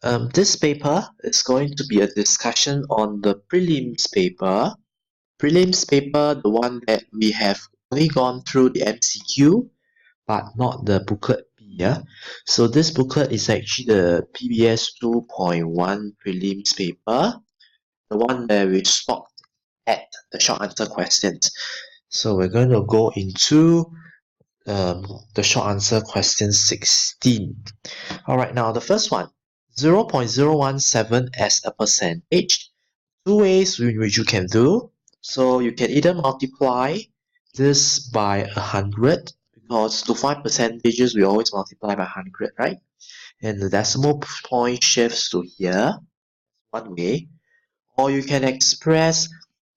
This paper is going to be a discussion on the prelims paper. Prelims paper, the one that we have only gone through the MCQ, but not the booklet B. Yeah? So this booklet is actually the PPS 2.1 prelims paper, the one where we stopped at the short answer questions. So we're going to go into the short answer question 16. Alright, now the first one, 0.017 as a percentage. Two ways in which you can do. So you can either multiply this by 100, because to find percentages we always multiply by 100, right? And the decimal point shifts to here, one way. Or you can express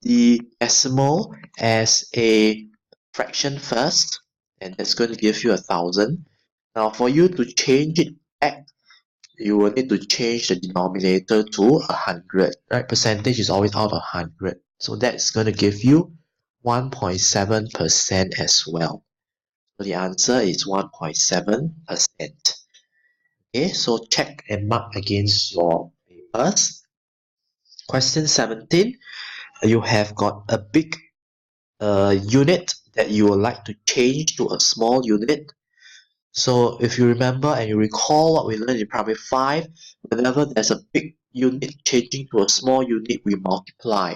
the decimal as a fraction first, and that's going to give you 1,000. Now for you to change it back, you will need to change the denominator to 100, right? Percentage is always out of 100. So that's going to give you 1.7% as well. So the answer is 1.7%. Okay, so check and mark against your papers. Question 17, you have got a big unit that you would like to change to a small unit. So if you remember and you recall what we learned in primary 5, whenever there's a big unit changing to a small unit, we multiply.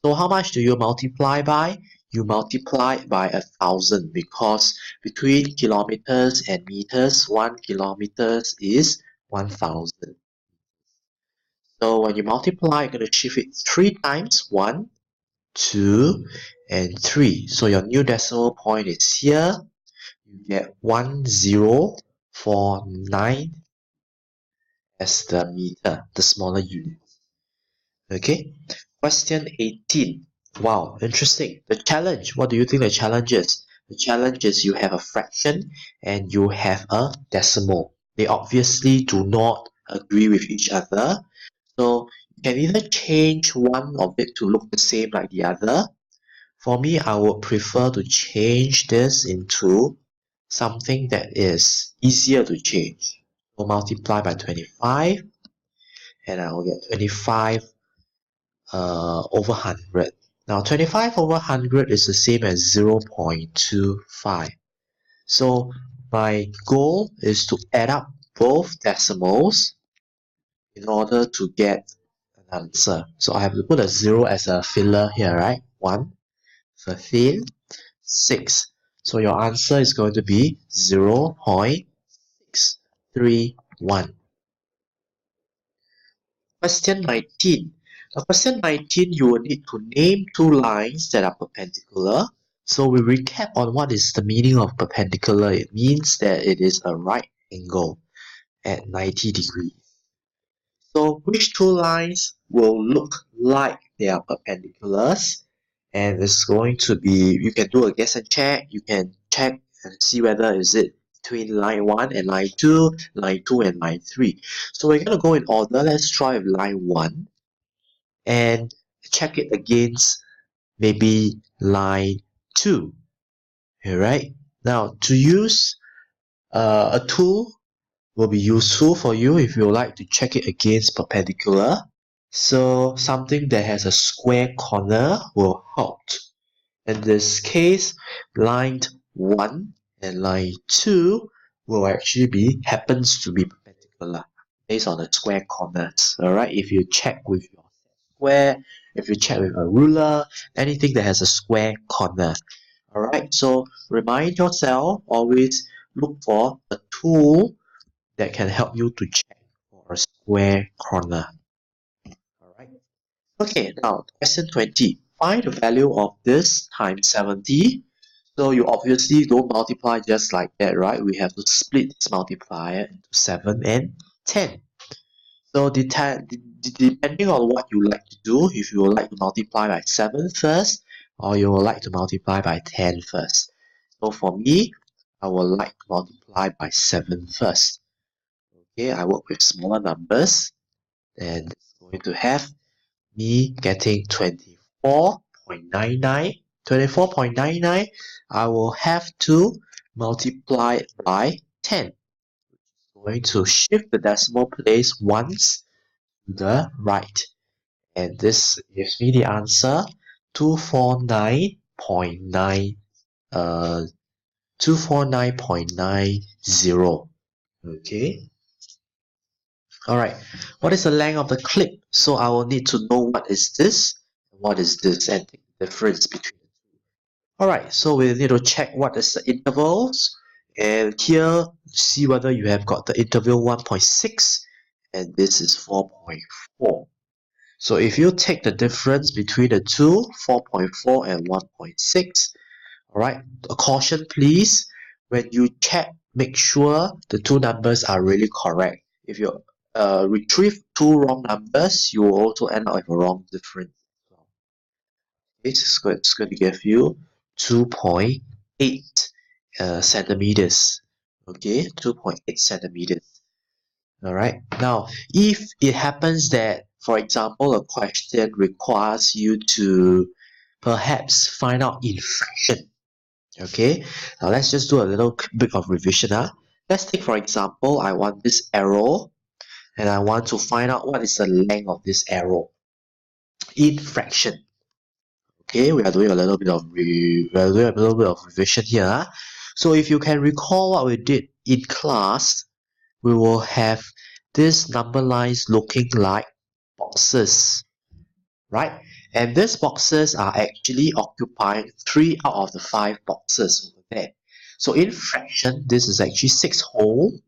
So how much do you multiply by? You multiply by 1,000, because between kilometers and meters, 1 kilometers is 1,000. So when you multiply, you're going to shift it 3 times, 1, 2, and 3. So your new decimal point is here. You get 1049 as the meter, the smaller unit. Okay, question 18. Wow, interesting. The challenge, what do you think the challenge is? The challenge is you have a fraction and you have a decimal. They obviously do not agree with each other. So you can either change one of it to look the same like the other. For me, I would prefer to change this into something that is easier to change. So multiply by 25, and I will get 25 over 100. Now 25 over 100 is the same as 0.25. So my goal is to add up both decimals in order to get an answer. So I have to put a 0 as a filler here, right? 1, 13, 6. So your answer is going to be 0.631. Question 19. Now, question 19, you will need to name two lines that are perpendicular. So we recap on what is the meaning of perpendicular. It means that it is a right angle at 90 degrees. So which two lines will look like they are perpendiculars? And it's going to be, you can do a guess and check. You can check and see whether is it between line 1 and line 2, line 2 and line 3. So we're going to go in order. Let's try with line 1 and check it against maybe line 2. Alright, now to use a tool will be useful for you if you would like to check it against perpendicular. So something that has a square corner will help. In this case, line 1 and line 2 will actually happens to be perpendicular based on the square corners. Alright, if you check with your square, if you check with a ruler, anything that has a square corner. Alright, so remind yourself, always look for a tool that can help you to check for a square corner. Alright. Okay, now question 20. Find the value of this times 70. So you obviously don't multiply just like that, right? We have to split this multiplier into 7 and 10. So depending on what you like to do, if you would like to multiply by 7 first, or you would like to multiply by 10 first. So for me, I would like to multiply by 7 first. Okay, I work with smaller numbers, and it's going to have me getting 24.99. 24.99, I will have to multiply by 10, which is going to shift the decimal place once to the right. And this gives me the answer 249.9 249.90. Okay. Alright. What is the length of the clip? So I will need to know what is this and take the difference between the two. Alright, so we need to check what is the intervals. And here, see whether you have got the interval 1.6 and this is 4.4. So if you take the difference between the two, 4.4 and 1.6, alright, a caution please, when you check, make sure the two numbers are really correct. If you retrieve two wrong numbers, you will also end up with a wrong difference. It's going to give you 2.8 centimeters. Okay, 2.8 centimeters. Alright, now if it happens that, for example, a question requires you to perhaps find out in fraction. Okay, now let's just do a little bit of revision. Let's take, for example, I want this arrow and I want to find out what is the length of this arrow in fraction. Okay, we are doing a little bit of revision here. So if you can recall what we did in class, we will have these number lines looking like boxes, right? And these boxes are actually occupying 3 out of the 5 boxes over there. So in fraction, this is actually 6 whole.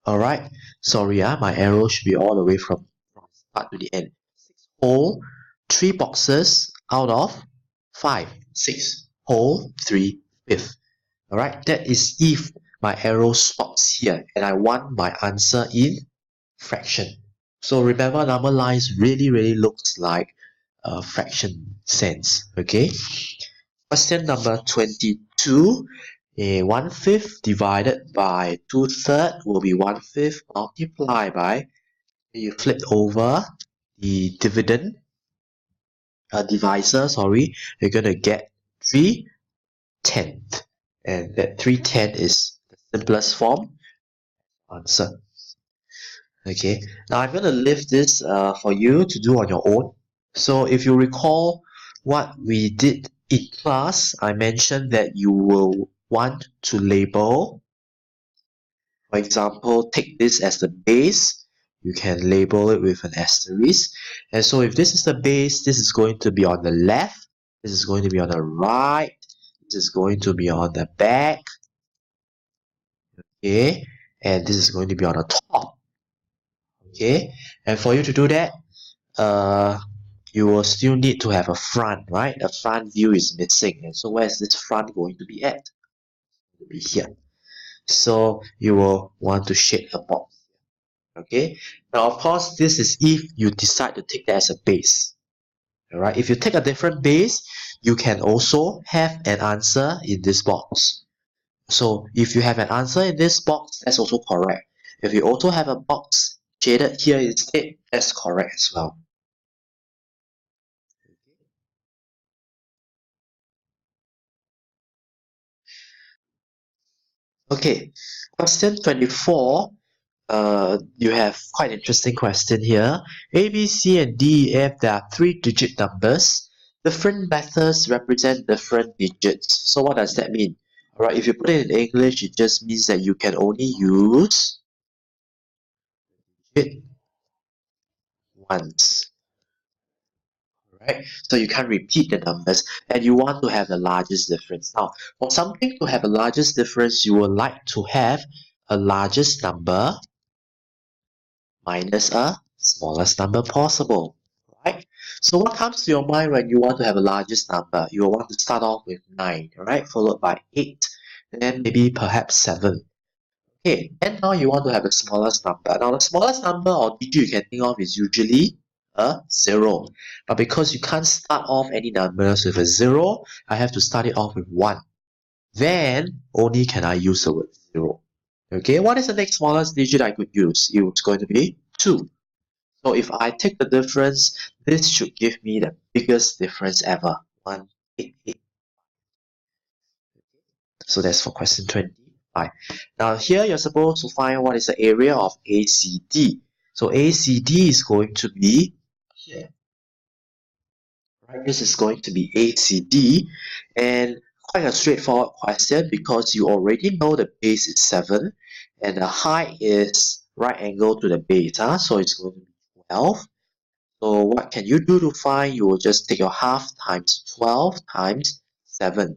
Alright, sorry, my arrow should be all the way from start to the end. 6 whole, 3 boxes out of 5. 6 whole, 3 fifth. Alright, that is if my arrow stops here and I want my answer in fraction. So remember, number lines really looks like a fraction sense. Okay. Question number 22. A 1/5 divided by 2/3 will be 1/5 multiplied by, you flip over the dividend divisor, you're gonna get 3/10. And that 3/10 is the simplest form answer. Okay, now I'm going to leave this for you to do on your own. So if you recall what we did in class, I mentioned that you will want to label. For example, take this as the base. You can label it with an asterisk. And so if this is the base, this is going to be on the left. This is going to be on the right. This is going to be on the back. Okay, and this is going to be on the top. Okay, and for you to do that, you will still need to have a front, right? A front view is missing, and so where is this front going to be at? It will be here. So you will want to shape a box. Okay, now of course this is if you decide to take that as a base. Alright, if you take a different base, you can also have an answer in this box. So if you have an answer in this box, that's also correct. If you also have a box shaded here instead, that's correct as well. Okay, question 24. You have quite an interesting question here. A, B, C, and D, E, F, there are 3-digit numbers. Different methods represent different digits. So what does that mean? Alright, if you put it in English, it just means that you can only use it once. Right? So you can't repeat the numbers, and you want to have the largest difference. Now, for something to have a largest difference, you would like to have a largest number minus a smallest number possible, right? So what comes to your mind when you want to have a largest number? You will want to start off with 9, right? Followed by 8, and then maybe perhaps 7. Okay, and now you want to have the smallest number. Now the smallest number or digit you can think of is usually a 0. But because you can't start off any numbers with a 0, I have to start it off with 1. Then only can I use the word 0. Okay, what is the next smallest digit I could use? It's going to be 2. So if I take the difference, this should give me the biggest difference ever. 188. So that's for question 20. 5. Now here you're supposed to find what is the area of ACD. So ACD is going to be here. Right, this is going to be ACD, and quite a straightforward question because you already know the base is 7 and the height is right angle to the base, so it's going to be 12. So what can you do to find? You will just take your half times 12 times 7.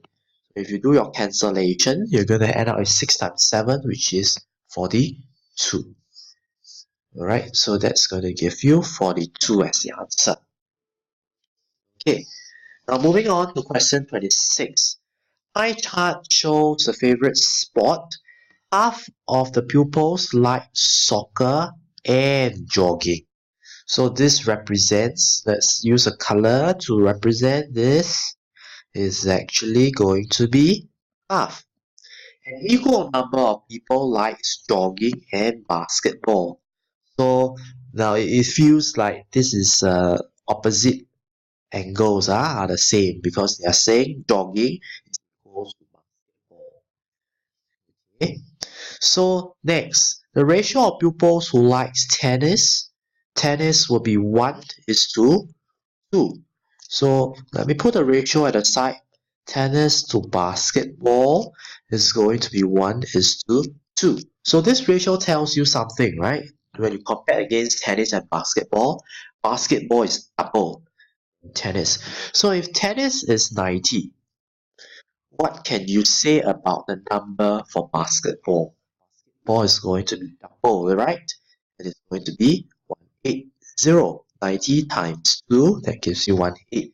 If you do your cancellation, you're going to end up with 6 times 7, which is 42. Alright, so that's going to give you 42 as the answer. Okay, now moving on to question 26. Pie chart shows the favorite sport. Half of the pupils like soccer and jogging. So this represents, let's use a color to represent this, is actually going to be half. An equal number of people likes jogging and basketball. So now it feels like this is opposite angles are the same because they are saying jogging is equal to basketball. Okay. So next, the ratio of pupils who likes tennis will be 1:2. So let me put the ratio at the side. Tennis to basketball is going to be 1:2. So this ratio tells you something, right? When you compare against tennis and basketball is double tennis. So if tennis is 90, what can you say about the number for basketball? Basketball is going to be double, right? It is going to be 180. 90 times 2, that gives you 180.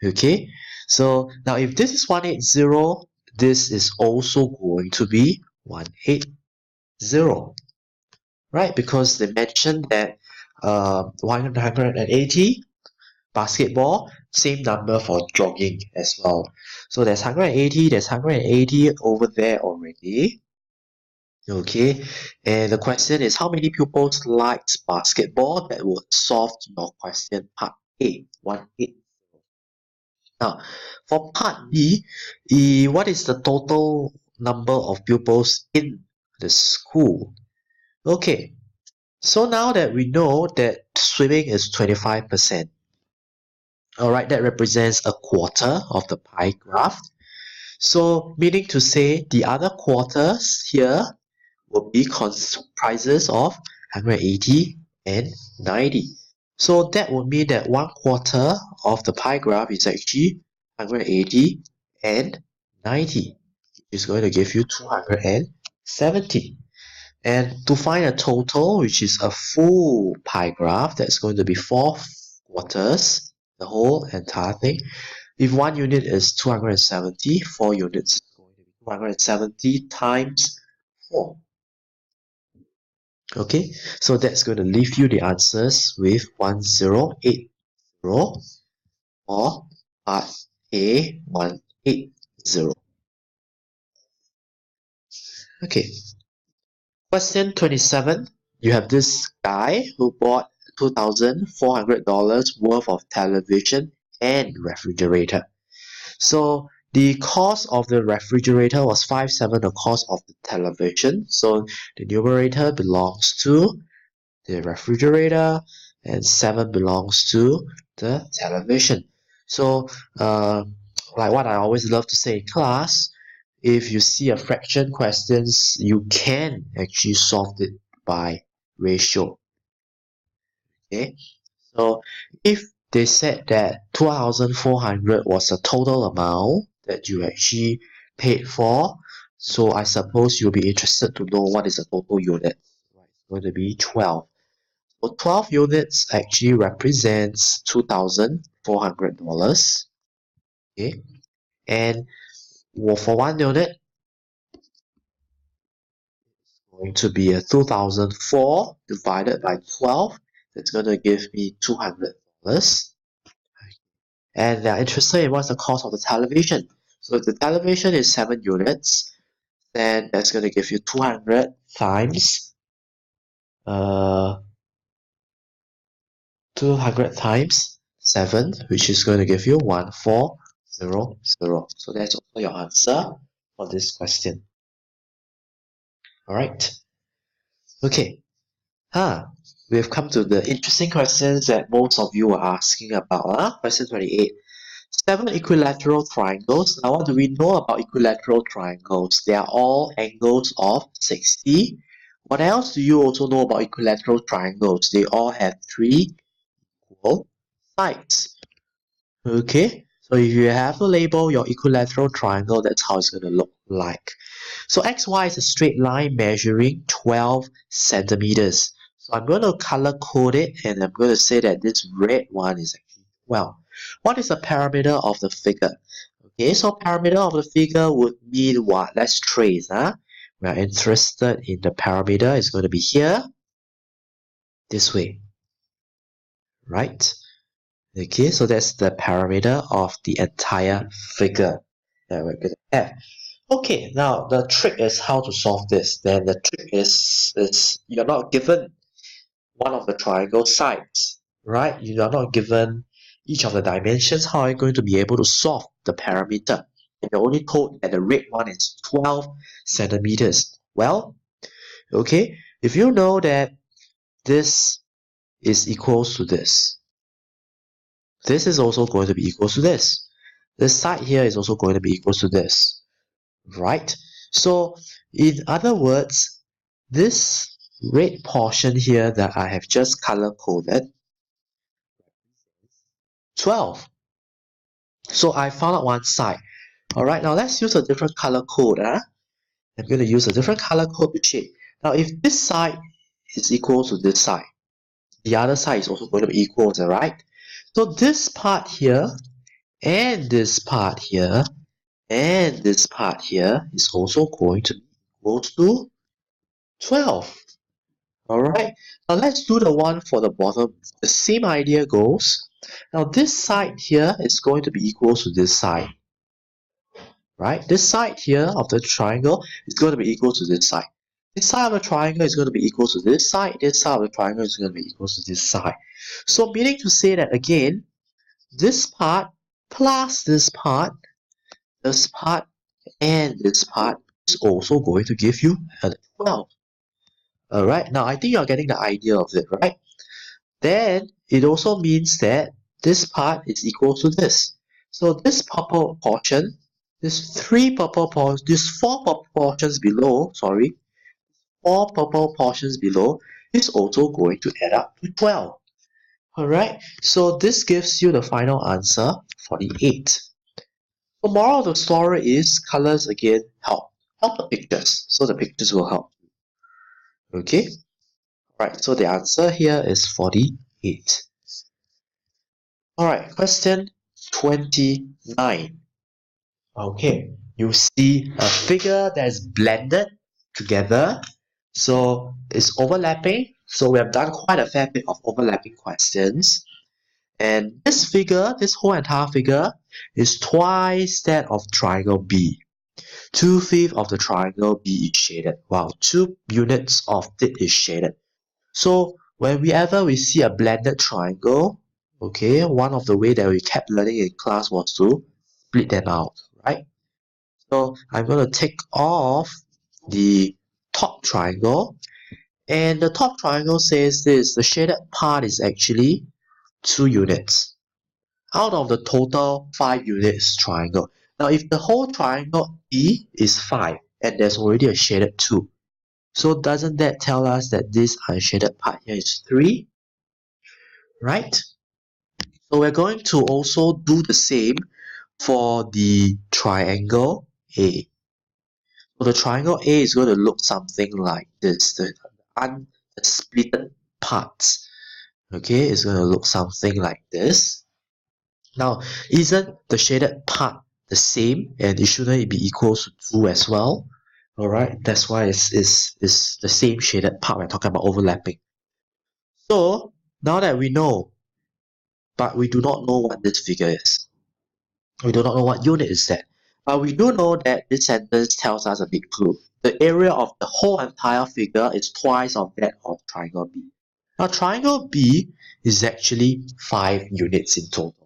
Okay, so now if this is 180, this is also going to be 180. Right, because they mentioned that 180 basketball, same number for jogging as well. So there's 180, there's 180 over there already. Okay, and the question is how many pupils likes basketball? That would solve your question part A, 180. Now, for part B, what is the total number of pupils in the school? Okay, so now that we know that swimming is 25%, alright, that represents a quarter of the pie graph. So, meaning to say the other quarters here will be comprises of 180 and 90. So that would mean that 1/4 of the pie graph is actually 180 and 90, which is going to give you 270. And to find a total, which is a full pie graph, that's going to be 4/4, the whole entire thing. If 1 unit is 270, 4 units is going to be 270 times 4. Okay, so that's going to leave you the answers with 1080 or part A 180. Okay, question 27. You have this guy who bought $2,400 worth of television and refrigerator. So the cost of the refrigerator was 5/7 the cost of the television. So the numerator belongs to the refrigerator and 7 belongs to the television. So like what I always love to say in class, if you see a fraction questions, you can actually solve it by ratio. Okay, so if they said that 2,400 was the total amount that you actually paid for, so I suppose you'll be interested to know what is the total unit. It's going to be 12. So 12 units actually represents $2,400. Okay, and for 1 unit, it's going to be a 2,004 divided by 12. That's going to give me $200. And they're interested in what's the cost of the television. So if the television is 7 units, then that's going to give you 200 times 7, which is going to give you 1400. So that's also your answer. for this question. Alright. Okay. We've come to the interesting questions that most of you are asking about. Question 28. 7 equilateral triangles. Now, what do we know about equilateral triangles? They are all angles of 60. What else do you also know about equilateral triangles? They all have 3 equal sides. Okay, so if you have to label your equilateral triangle, that's how it's going to look like. So XY is a straight line measuring 12 centimeters. So I'm going to color code it, and I'm going to say that this red one is actually 12. What is the parameter of the figure? Okay, so parameter of the figure would mean what? Let's trace. We are interested in the parameter. It's going to be here, this way, right? Okay, so that's the parameter of the entire figure that we're going to have. Okay, now the trick is how to solve this. Then the trick is you're not given one of the triangle sides, right? You are not given each of the dimensions. How are you going to be able to solve the parameter? And you're only told that the red one is 12 centimeters. Well, okay, if you know that this is equals to this is also going to be equals to this. This side here is also going to be equals to this, right? So, in other words, this red portion here that I have just color-coded, 12. So, I found out one side. Alright, now let's use a different color code. I'm going to use a different color code to shape. Now, if this side is equal to this side, the other side is also going to be equal, right? So, this part here and this part here and this part here is also going to be equal to 12. Alright, now let's do the one for the bottom. The same idea goes. Now this side here is going to be equal to this side. Right? This side here of the triangle is going to be equal to this side. This side of the triangle is going to be equal to this side. This side of the triangle is going to be equal to this side. So meaning to say that again, this part plus this part, and this part is also going to give you a 12. Alright, now I think you're getting the idea of it, right? Then it also means that this part is equal to this. So this purple portion, this 4 purple portions below, 4 purple portions below is also going to add up to 12. Alright, so this gives you the final answer, 48. The moral of the story is colors again help the pictures, so the pictures will help. Okay, right, so the answer here is 48. Alright, question 29. Okay, you see a figure that is blended together, so it's overlapping. So we have done quite a fair bit of overlapping questions. And this figure, this whole entire figure, is twice that of triangle B. 2/5 of the triangle B is shaded, while 2 units of it is shaded. So whenever we see a blended triangle, okay, one of the way that we kept learning in class was to split them out, right? So I'm going to take off the top triangle, and the top triangle says this: the shaded part is actually 2 units out of the total 5 units triangle. Now if the whole triangle E is 5 and there's already a shaded 2, so doesn't that tell us that this unshaded part here is 3, right? So we're going to also do the same for the triangle A. So the triangle A is going to look something like this. The unsplitted parts, okay, is going to look something like this. Now, isn't the shaded part the same, and it shouldn't be equal to 2 as well? Alright, that's why it's the same shaded part we're talking about overlapping. So, now that we know, but we do not know what this figure is. We do not know what unit is that. But we do know that this sentence tells us a big clue. The area of the whole entire figure is twice of that of triangle B. Now, triangle B is actually 5 units in total.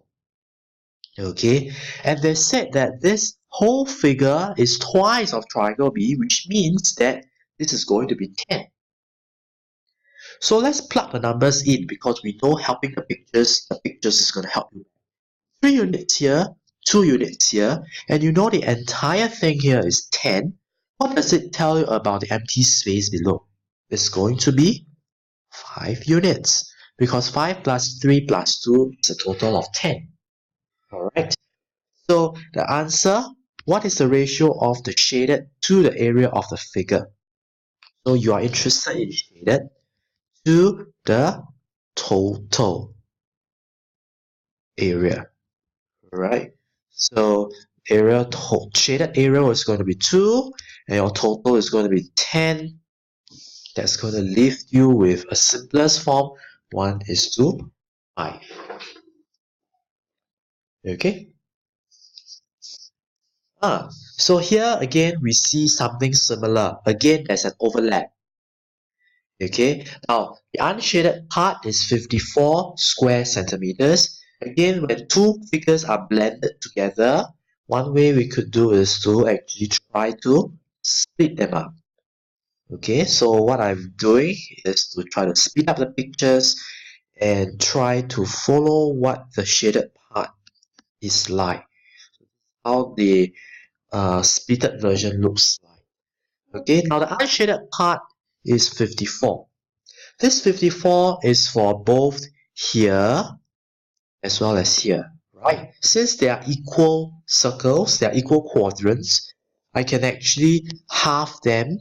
Okay, and they said that this whole figure is twice of triangle B, which means that this is going to be 10. So let's plug the numbers in because we know helping the pictures is going to help you. 3 units here, 2 units here, and you know the entire thing here is 10. What does it tell you about the empty space below? It's going to be 5 units because 5 plus 3 plus 2 is a total of 10. Alright, so the answer, what is the ratio of the shaded to the area of the figure? So you are interested in shaded to the total area, right? So shaded area is going to be 2 and your total is going to be 10. That's going to leave you with a simplest form, 1:5. Okay? So here again we see something similar. Again, there's an overlap. Okay, now the unshaded part is 54 square centimeters. Again, when two figures are blended together, one way we could do is to actually try to split them up. Okay, so what I'm doing is to try to speed up the pictures and try to follow what the shaded part is like, how the splitted version looks like. Okay, now the unshaded part is 54. This 54 is for both here as well as here, right? Since they are equal circles, they are equal quadrants, I can actually halve them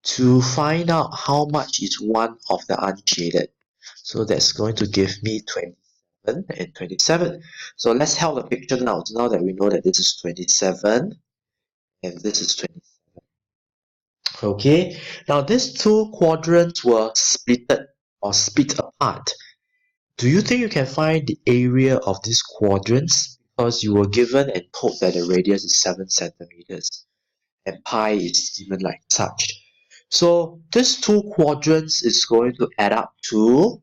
to find out how much is one of the unshaded. So that's going to give me 27 and 27. So let's help the picture now that we know that this is 27 and this is 27. Okay, now these two quadrants were split apart. Do you think you can find the area of these quadrants? Because you were given and told that the radius is 7 centimeters and pi is given like such. So these two quadrants is going to add up to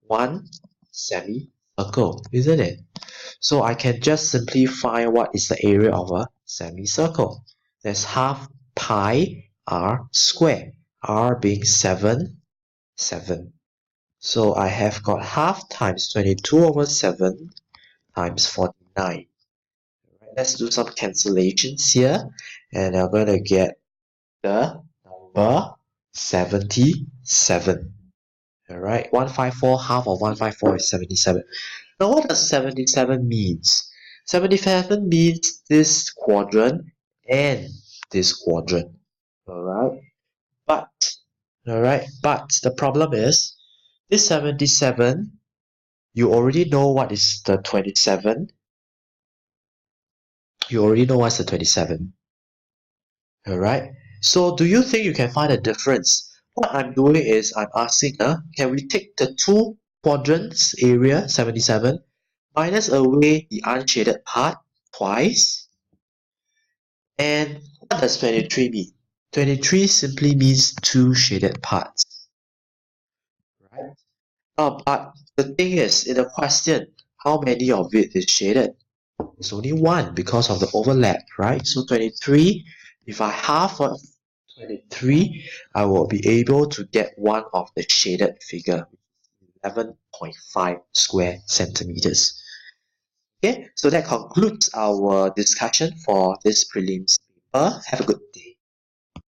one semicircle, isn't it? So I can just simply find what is the area of a semicircle. That's half pi r squared, r being 7. So I have got half times 22/7 times 49. Let's do some cancellations here, and I'm going to get the number 77. Alright, 154, half of 154 is 77. Now what does 77 means? 77 means this quadrant and this quadrant. Alright, but the problem is this 77, you already know what is the 27. You already know what's the 27. Alright, so do you think you can find a difference? What I'm doing is I'm asking, can we take the two quadrants area, 77, minus away the unshaded part twice? And what does 23 mean? 23 simply means two shaded parts. Right? But the thing is, in the question, how many of it is shaded? It's only one because of the overlap, right? So 23, if I half of 23, I will be able to get one of the shaded figure, 11.5 square centimeters. Okay, so that concludes our discussion for this prelims paper. Have a good day.